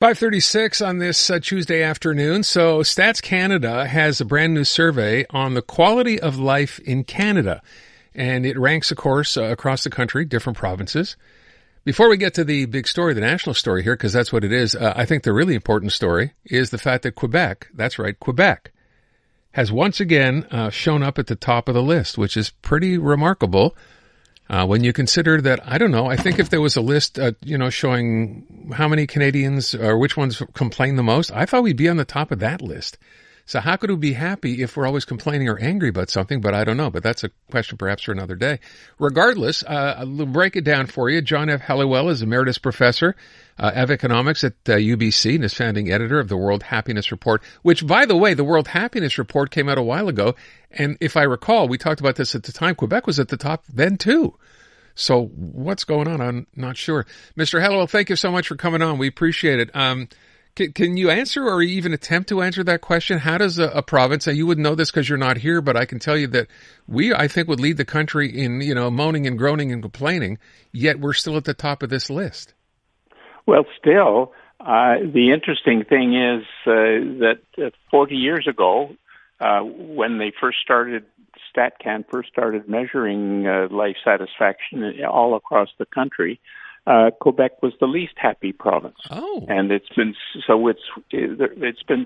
5:36 on this Tuesday afternoon. So Stats Canada has a brand new survey on the quality of life in Canada. And it ranks, of course, across the country, different provinces. Before we get to the big story, the national story here, because that's what it is, I think the really important story is the fact that Quebec, that's right, Quebec, has once again shown up at the top of the list, which is pretty remarkable. When you consider that, I don't know, I think if there was a list, showing how many Canadians or which ones complain the most, I thought we'd be on the top of that list. So how could we be happy if we're always complaining or angry about something? But I don't know. But that's a question perhaps for another day. Regardless, I'll break it down for you. John F. Helliwell is Emeritus Professor of Economics at UBC and is founding editor of the World Happiness Report, which, by the way, the World Happiness Report came out a while ago. And if I recall, we talked about this at the time. Quebec was at the top then, too. So what's going on? I'm not sure. Mr. Helliwell, thank you so much for coming on. We appreciate it. Can you answer or even attempt to answer that question? How does a province, and you wouldn't know this because you're not here, but I can tell you that we, I think, would lead the country in, moaning and groaning and complaining, yet we're still at the top of this list. Well, still, the interesting thing is that 40 years ago, when they first started, StatCan first started measuring life satisfaction all across the country, Quebec was the least happy province. Oh. And it's been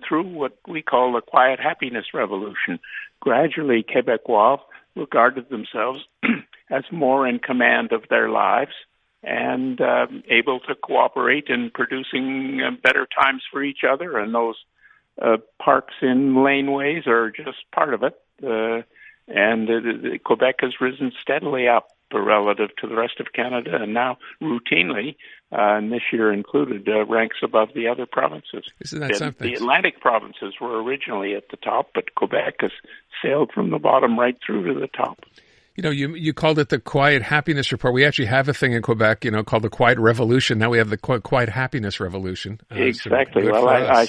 through what we call the quiet happiness revolution. Gradually, Quebecois regarded themselves as more in command of their lives and able to cooperate in producing better times for each other. And those parks in laneways are just part of it. Quebec has risen steadily up relative to the rest of Canada, and now routinely, and this year included, ranks above the other provinces. Isn't that something? The Atlantic provinces were originally at the top, but Quebec has sailed from the bottom right through to the top. You called it the Quiet Happiness Report. We actually have a thing in Quebec, called the Quiet Revolution. Now we have the Quiet Happiness Revolution. Exactly. So well, I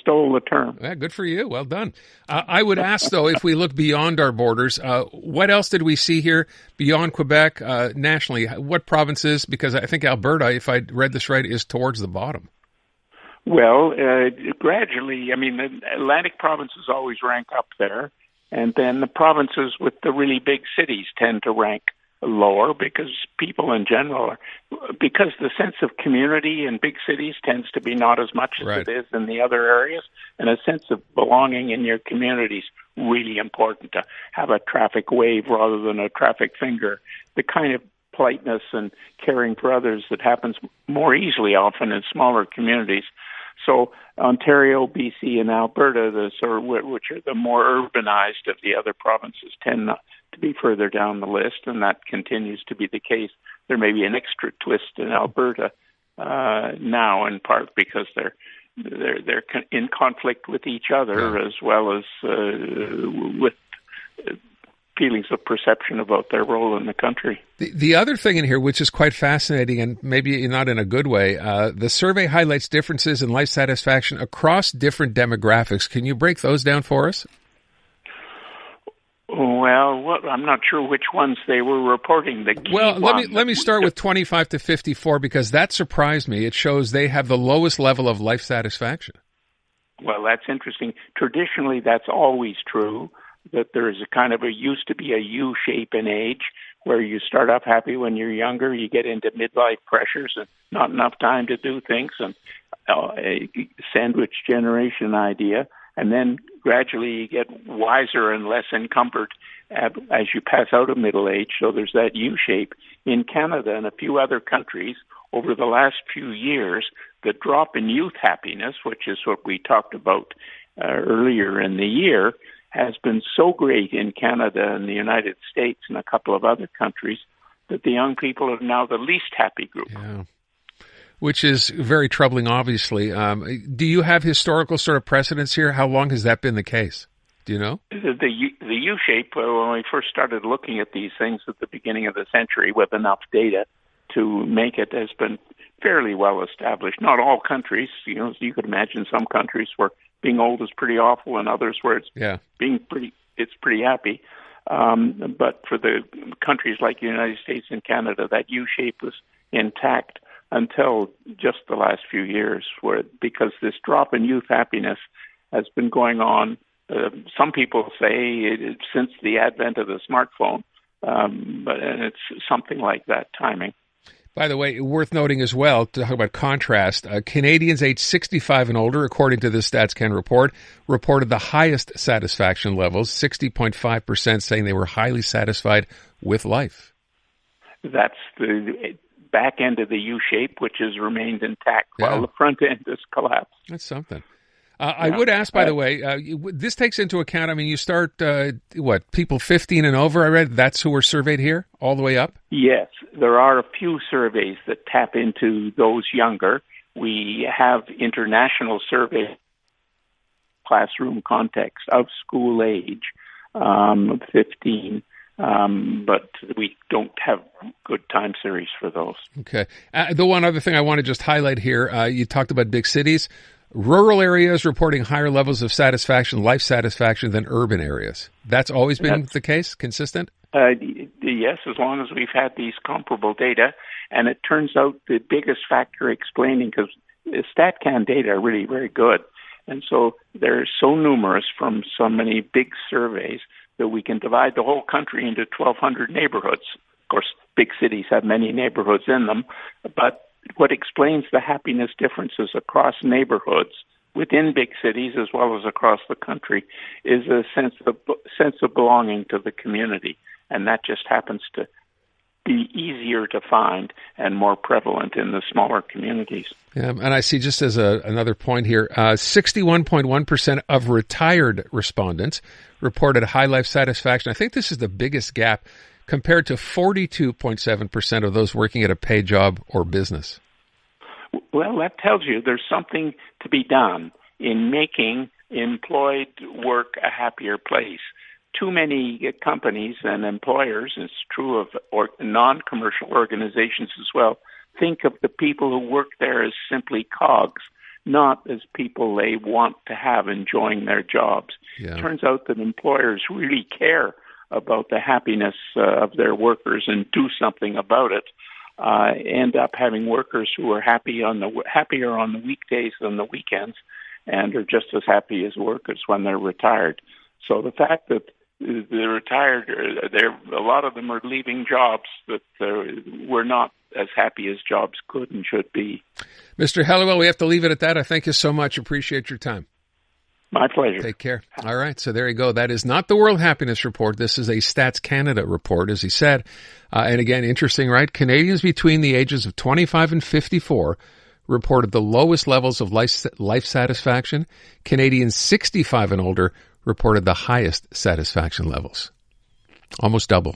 stole the term. Yeah, good for you. Well done. I would ask, though, if we look beyond our borders, what else did we see here beyond Quebec nationally? What provinces? Because I think Alberta, if I read this right, is towards the bottom. Well, gradually, the Atlantic provinces always rank up there. And then the provinces with the really big cities tend to rank lower because people in general because the sense of community in big cities tends to be not as much as Right. it is in the other areas. And a sense of belonging in your community is really important, to have a traffic wave rather than a traffic finger. The kind of politeness and caring for others that happens more easily often in smaller communities. So Ontario, BC, and Alberta, which are the more urbanized of the other provinces, tend not to be further down the list, and that continues to be the case. There may be an extra twist in Alberta now, in part because they're in conflict with each other, as well as with feelings of perception about their role in the country. The other thing in here, which is quite fascinating, and maybe not in a good way, the survey highlights differences in life satisfaction across different demographics. Can you break those down for us? Well, I'm not sure which ones they were reporting. Let me start with 25 to 54 because that surprised me. It shows they have the lowest level of life satisfaction. Well, that's interesting. Traditionally, that's always true. That there is used to be a U shape in age where you start off happy when you're younger, you get into midlife pressures and not enough time to do things, and a sandwich generation idea. And then gradually you get wiser and less encumbered as you pass out of middle age. So there's that U shape. In Canada and a few other countries, over the last few years, the drop in youth happiness, which is what we talked about earlier in the year, has been so great in Canada and the United States and a couple of other countries that the young people are now the least happy group. Yeah. Which is very troubling, obviously. Do you have historical sort of precedents here? How long has that been the case? Do you know? The U-shape, when we first started looking at these things at the beginning of the century with enough data to make it, has been fairly well established. Not all countries, you could imagine some countries where being old is pretty awful and others where it's pretty happy. But for the countries like the United States and Canada, that U-shape was intact until just the last few years, because this drop in youth happiness has been going on. Some people say since the advent of the smartphone, and it's something like that timing. By the way, worth noting as well, to talk about contrast, Canadians aged 65 and older, according to the StatsCan report, reported the highest satisfaction levels, 60.5% saying they were highly satisfied with life. That's the back end of the U-shape, which has remained intact, while the front end has collapsed. That's something. I would ask, by the way, this takes into account, I mean, you start, people 15 and over, I read, that's who were surveyed here, all the way up? Yes, there are a few surveys that tap into those younger. We have international surveys, classroom context of school age, 15, but we don't have good time series for those. Okay. The one other thing I want to just highlight here, you talked about big cities. Rural areas reporting higher levels of satisfaction, life satisfaction, than urban areas. That's always been the case, consistent? Yes, as long as we've had these comparable data. And it turns out the biggest factor explaining, because StatCan data are really very good, and so they're so numerous from so many big surveys that we can divide the whole country into 1,200 neighborhoods. Of course, big cities have many neighborhoods in them, but what explains the happiness differences across neighborhoods within big cities as well as across the country is a sense of belonging to the community, and that just happens to be easier to find and more prevalent in the smaller communities. Yeah, and I see, just as another point here, 61.1% of retired respondents reported high life satisfaction. I think this is the biggest gap, compared to 42.7% of those working at a paid job or business. Well, that tells you there's something to be done in making employed work a happier place. Too many companies and employers, and it's true of non-commercial organizations as well, think of the people who work there as simply cogs, not as people they want to have enjoying their jobs. Yeah. It turns out that employers really care about the happiness of their workers and do something about it, end up having workers who are happier on the weekdays than the weekends, and are just as happy as workers when they're retired. So the fact that they're retired, a lot of them are leaving jobs that were not as happy as jobs could and should be. Mr. Helliwell, we have to leave it at that. I thank you so much. Appreciate your time. My pleasure. Take care. All right. So there you go. That is not the World Happiness Report. This is a Stats Canada report, as he said. And again, interesting, right? Canadians between the ages of 25 and 54 reported the lowest levels of life satisfaction. Canadians 65 and older reported the highest satisfaction levels. Almost double.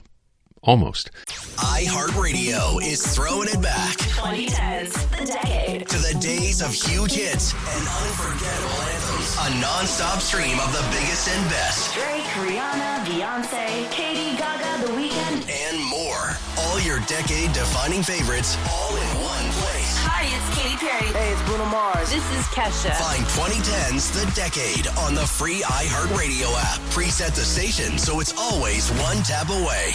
Almost. iHeartRadio is throwing it back. 2010s, the decade. To the days of huge hits and unforgettable anthems. A non-stop stream of the biggest and best. Drake, Rihanna, Beyonce, Katy, Gaga, The Weeknd. And more. All your decade-defining favorites all in one place. Hi, it's Katy Perry. Hey, it's Bruno Mars. This is Kesha. Find 2010's The Decade on the free iHeartRadio app. Preset the station so it's always one tap away.